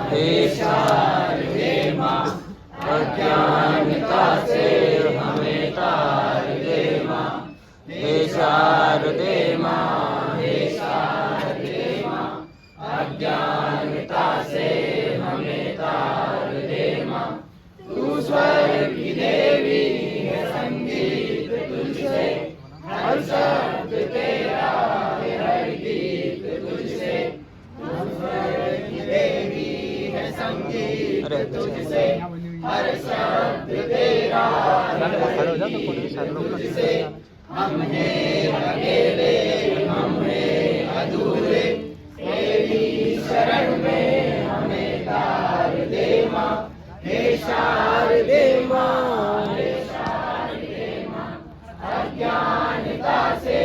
हे शारदे माँ, अज्ञानता से हमें तार दे माँ। हे शारदे माँ, हे शारदे माँ, अज्ञानता से हमें तार दे माँ। तू स्वर्ग की देवी है, संगीत तुझसे, हर शब्द तेरा है, हर गीत तुझसे। तू स्वर्ग की देवी है, संगीत तुझसे, हर शब्द तेरा है, तुझसे। हम हैं अकेले, हम हैं अधूरे, तेरी शरण में हमें तार दे माँ। हे शारदे माँ, हे शारदे माँ, अज्ञानता से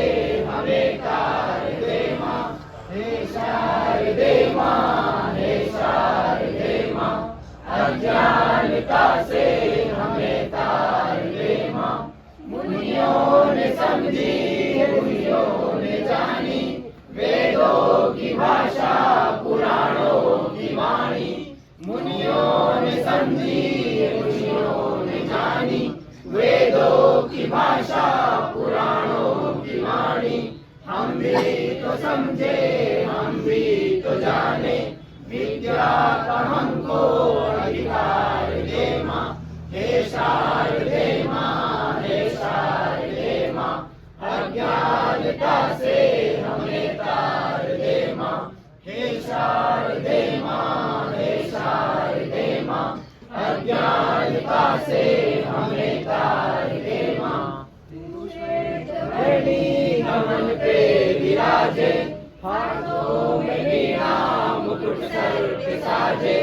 हमें तार दे माँ। हे शारदे माँ, हे शारदे माँ, अज्ञानता से हमें तार दे माँ। मुनियों ने समझी, मुनियों ने जानी, वेदों की भाषा, पुराणों की वाणी। मुनियों ने समझी, मुनियों ने जानी, वेदों की भाषा, पुराणों की वाणी। हम भी तो समझे, हम भी तो जाने, विद्या का हमको अधिकार दे माँ। हे शारदे माँ, हे शारदे माँ, अज्ञानता से हमें तार दे माँ। हे शारदे माँ, हे शारदे माँ, अज्ञानता से हमें तार दे माँ। धरणी कमल पे विराजे, हाथों में वीणा मुकुट सर पे साजे।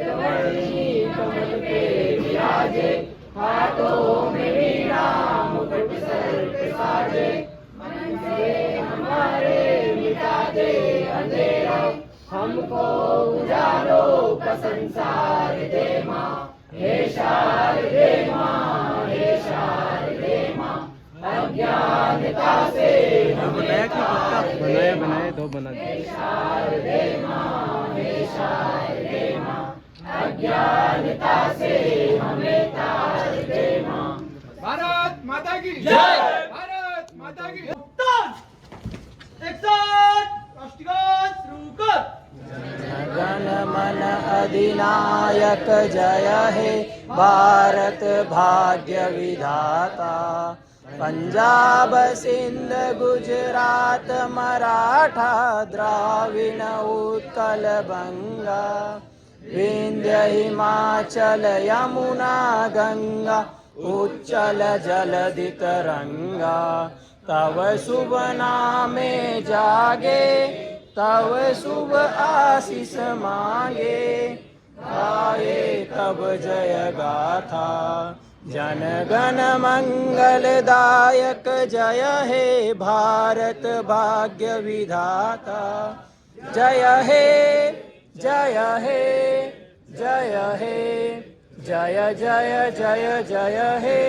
धरणी कमल पे विराजे, हाथों में वीणा मुकुट सर पे साजे। मन से हमारे मिटा दे अंधेरा, हमको उजालों का संसार दे माँ। हे शारदे माँ, हे शारदे माँ, अज्ञानता से हमें तार दे माँ। हे शारदे माँ, हे शारदे माँ, अज्ञानता से हमें तार दे माँ। भारत माता की जय। भारत माता की। एक साथ राष्ट्रगान शुरू कर। गण मन अधिनायक जय हे, भारत भाग्य विधाता। पंजाब सिंध गुजरात मराठा द्राविण उत्कल बंगा, विंध्य हिमाचल यमुना गंगा, उच्चल जलधि तरंगा। तव शुभ नामे जागे, तव शुभ आशीष मांगे, गाये तब जय गाथा। जन गण मंगलदायक जय हे, भारत भाग्य विधाता। जय हे, जय हे, जय हे, जय जय जय जय हे।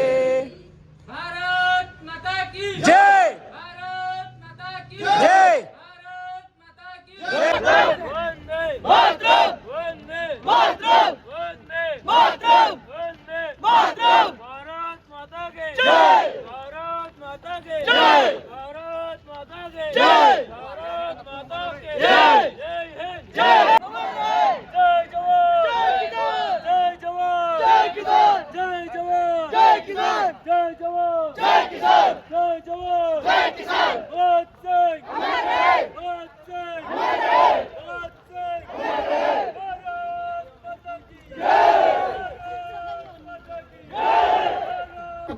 भारत माता की जय। भारत माता की जय। भारत माता की वंदे मातरम वंदे मातरम वंदे मातरम वंदे मातरम। भारत माता के जय। भारत माता के जय। भारत माता के जय। भारत माता के जय। जय हिंद जय। जय जवान जय किसान। जय जवान जय किसान। जय जवान जय किसान। जय जवान जय किसान। जय जवान जय किसान। भगत सिंह अमर रहे। भगत सिंह अमर रहे। भगत सिंह अमर रहे। भारत माता की जय। भारत माता की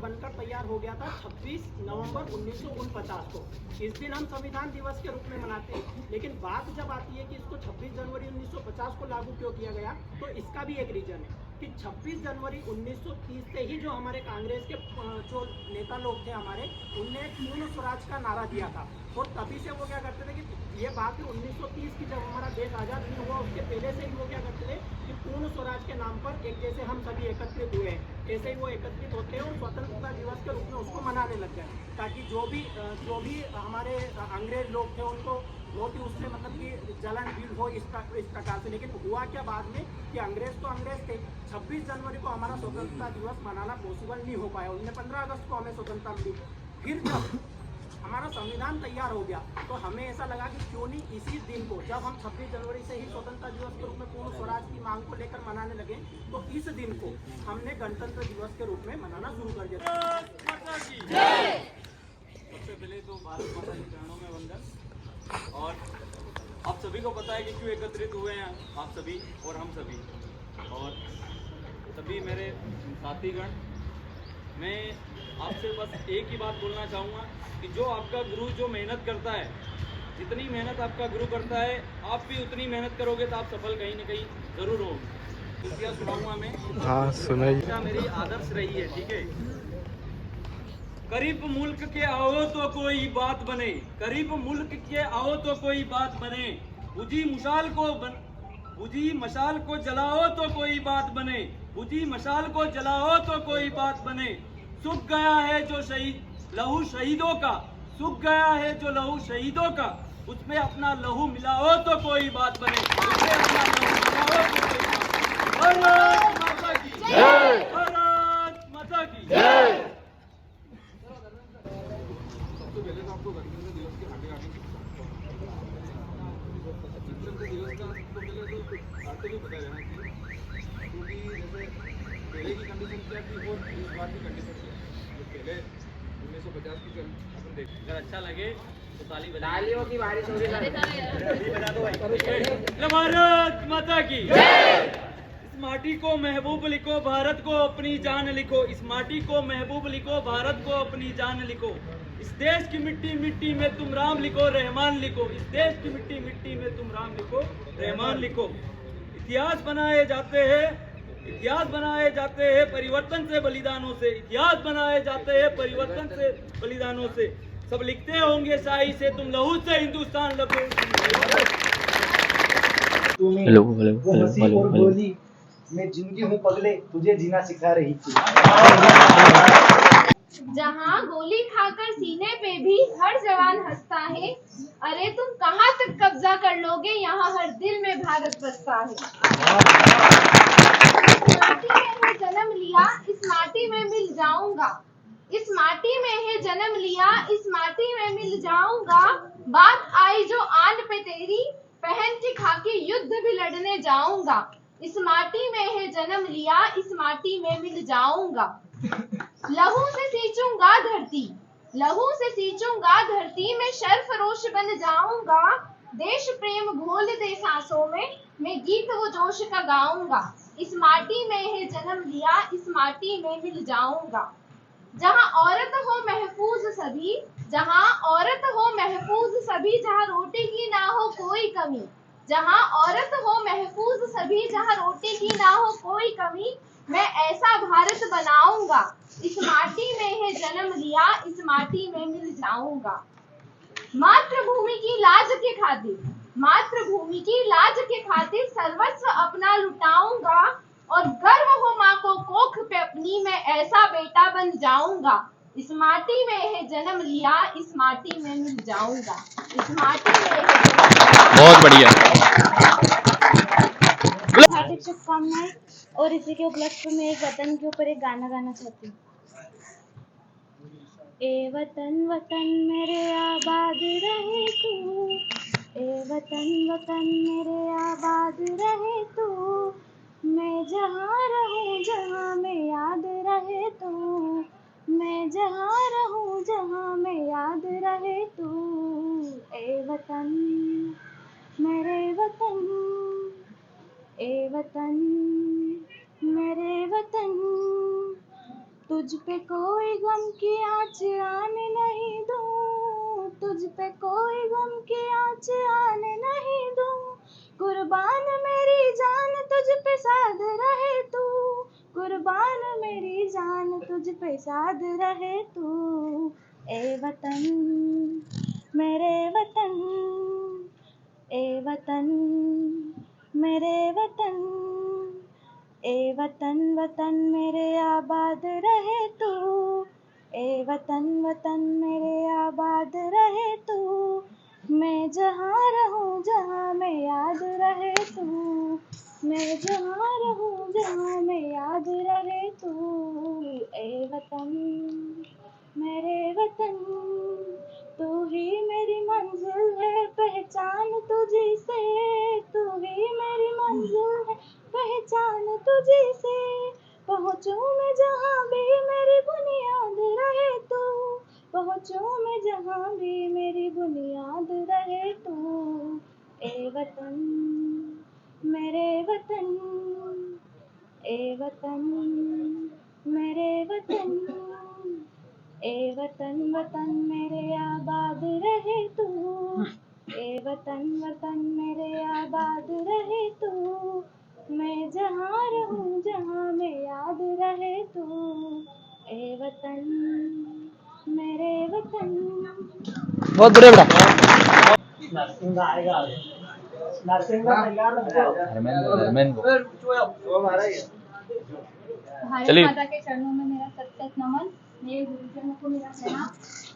बनकर तैयार हो गया था 26 नवंबर 1949 को। इस दिन हम संविधान दिवस के रूप में मनाते हैं, लेकिन बात जब आती है कि इसको 26 जनवरी 1950 को लागू क्यों किया गया, तो इसका भी एक रीजन है कि 26 जनवरी 1930 से ही जो हमारे कांग्रेस के जो नेता लोग थे हमारे, उनने पूर्ण स्वराज का नारा दिया था और तभी से वो क्या करते थे कि ये बात है 1930 की, जब हमारा देश आज़ाद नहीं हुआ उसके पहले से ही वो क्या करते थे कि पूर्ण स्वराज के नाम पर एक जैसे हम सभी एकत्रित हुए हैं ऐसे ही वो एकत्रित होते हैं और स्वतंत्रता दिवस के रूप में उसको मनाने लग गए, ताकि जो भी हमारे अंग्रेज लोग थे उनको बहुत ही उससे मतलब कि जलन फील हो इस प्रकार से। लेकिन हुआ क्या बाद में कि अंग्रेज तो अंग्रेज थे, 26 जनवरी को हमारा स्वतंत्रता दिवस मनाना पॉसिबल नहीं हो पाया, उन्हें 15 अगस्त को हमें स्वतंत्रता मिली। फिर जब हमारा संविधान तैयार हो गया तो हमें ऐसा लगा कि क्यों नहीं इसी दिन को, जब हम 26 जनवरी से ही स्वतंत्रता दिवस के रूप में पूर्ण स्वराज की मांग को लेकर मनाने लगे, तो इस दिन को हमने गणतंत्र दिवस के रूप में मनाना शुरू कर दिया। सबसे पहले तो भारत माता के चरणों में वंदन। और आप सभी को पता है कि क्यों एकत्रित हुए हैं आप सभी और हम सभी और सभी मेरे साथीगण। मैं आपसे बस एक ही बात बोलना चाहूँगा कि जो आपका गुरु जो मेहनत करता है, जितनी मेहनत आपका गुरु करता है आप भी उतनी मेहनत करोगे तो आप सफल कहीं ना कहीं ज़रूर होंगे। कृपया सुनाऊँगा मैं। हाँ सुनाइए। मेरी आदर्श रही है, ठीक है। करीब मुल्क के आओ तो कोई बात बने, करीब मुल्क के आओ तो कोई बात बने, बुझी मशाल को जलाओ तो कोई बात बने, बुझी मशाल को जलाओ तो कोई बात बने। सूख गया है जो लहू शहीदों का, सूख गया है जो लहू शहीदों का, उसमें अपना लहू मिलाओ तो कोई बात बने, उसमें अपना लहू मिलाओ तो कोई बात। भारत माता की जय, भारत माता की जय। सबसे पहले तो आपको गणतंत्र दिवस की हार्दिक गणतंत्र दिवस का सबसे पहले तो आपको भी पता है क्योंकि जैसे पहले की कंडीशन क्या थी और इस बार की कंडीशन क्या है। तो पहले 1950 की अपन देख, अगर अच्छा लगे तो ताली बजा, तालियों की बारिश हो रही है। बजा दो भाई। भारत माता की जय। इस माटी को महबूब लिखो, भारत को अपनी जान लिखो, इस माटी को महबूब लिखो, भारत को अपनी जान लिखो। इस देश की मिट्टी मिट्टी में तुम राम लिखो, रहमान लिखो, इस देश की मिट्टी मिट्टी में तुम राम लिखो, रहमान लिखो। इतिहास बनाए जाते हैं, इतिहास बनाए जाते हैं परिवर्तन से बलिदानों से, इतिहास बनाए जाते हैं परिवर्तन से बलिदानों से। सब लिखते होंगे शाही से, तुम लहू से हिंदुस्तान लखो। हेलो वो हंसी और बोली, मैं जिंदगी हूँ पगले, तुझे जीना सिखा रही थी। जहाँ गोली खाकर सीने पे भी हर जवान हंसता है, अरे तुम कहाँ तक कब्जा कर लोगे, यहाँ हर दिल में भारत बसता है। इस माटी में है जन्म लिया, इस माटी में मिल जाऊंगा, इस माटी में है जन्म लिया, इस माटी में मिल जाऊंगा। बात आई जो आन पे तेरी, पहन के खाकी युद्ध भी लड़ने जाऊंगा। इस माटी में है जन्म लिया, इस माटी में मिल जाऊंगा। लहू से सींचूंगा धरती, लहू से सींचूंगा धरती में, शर्फरोश बन जाऊंगा। देश प्रेम घोल दे सांसों में, मैं गीत वो जोश का गाऊंगा। इस माटी में है जन्म लिया, इस माटी में मिल जाऊंगा। जहाँ औरत हो महफूज सभी, जहाँ औरत हो महफूज सभी, जहाँ रोटी की ना हो कोई कमी, जहाँ औरत हो महफूज सभी, जहाँ रोटी की ना हो कोई कमी। मैं ऐसा भारत बनाऊंगा, इस माटी में है जन्म लिया, इस माटी में मिल जाऊंगा। मातृभूमि की लाज के खातिर, मातृभूमि की लाज के खातिर सर्वस्व अपना लुटाऊंगा। और गर्व हो माँ को कोख पे अपनी, मैं ऐसा बेटा बन जाऊंगा। इस माटी में है जन्म लिया, इस माटी में मिल जाऊंगा। इस माटी में है बहुत बढ़िया। हार्दिक शुभकामनाएं। और इसी के उपलक्ष्य में एक वतन के ऊपर एक गाना गाना चाहती हूँ। ए वतन वतन मेरे आबाद रहे तू, ए वतन वतन मेरे आबाद रहे तू, मैं जहाँ रहूँ जहाँ में याद रहे तू, मैं जहाँ रहूँ जहाँ में याद रहे तू। ए वतन मेरे वतन, ए वतन मेरे वतन, तुझ पे कोई गम की आँच आने नहीं दूँ, तुझ पे कोई गम की आँच आने नहीं दूँ। कुर्बान मेरी जान तुझ पे साध रहे तू, कुर्बान मेरी जान तुझ पे साध रहे तू। ए वतन मेरे वतन, ए वतन मेरे वतन, ए वतन वतन मेरे आबाद रहे तू, ए वतन वतन मेरे आबाद रहे तू, मैं जहाँ रहूँ जहाँ में याद रहे तू, मैं जहाँ रहूँ जहाँ में याद रहे तू, ए वतन मेरे वतन, तू ही मेरी मंजिल है पहचान तुझी से, तू ही मेरी मंजिल है पहचान तुझी से, पहुँचूं मैं जहाँ भी मेरी बुनियाद रहे तू, पहुँचूं मैं जहाँ भी मेरी बुनियाद रहे तू, ए वतन मेरे वतन, ए वतन मेरे वतन, ए वतन वतन मेरे आबाद रहे तू, ए वतन वतन मेरे आबाद रहे तू, मैं जहाँ रहूँ जहाँ में याद रहे तू, ए वतन मेरे वतन। बहुत बढ़िया बेटा। नरसिंह आएगा, नरसिंह तैयार रखो। भारत चलिए। माता के चरणों में मेरा सत नमन, मेरे गुरुजनों को मेरा प्रणाम,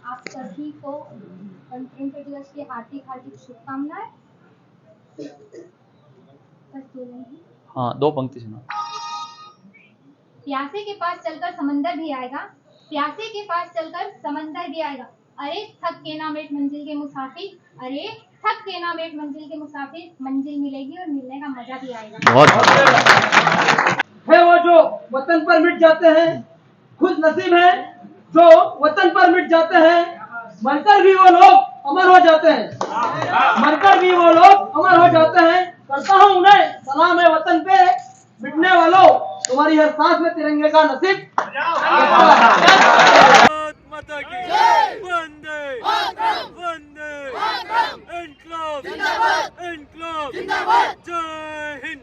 आप सभी को गणतंत्र दिवस की हार्दिक हार्दिक शुभकामनाएं। बस बोलेंगे। हाँ, 2 पंक्ति सुना। प्यासे के पास चलकर समंदर भी आएगा, प्यासे के पास चलकर समंदर भी आएगा, अरे थक के ना बैठ मंजिल के मुसाफिर, अरे थक के ना बैठ मंजिल के मुसाफिर, मंजिल मिलेगी और मिलने का मजा भी आएगा। बहुत है वो जो वतन पर मिट जाते हैं, खुश नसीब है जो वतन पर मिट जाते हैं, मरकर भी वो लोग अमर हो जाते हैं, मरकर भी वो लोग अमर हो जाते हैं, करता हूँ उन्हें सलाम है वतन पे, मिटने वालों तुम्हारी हर सांस में तिरंगे का नसीब। माता की वंदे वंदे, इनकलाब जिंदाबाद, इनकलाब जिंदाबाद, जय हिंद।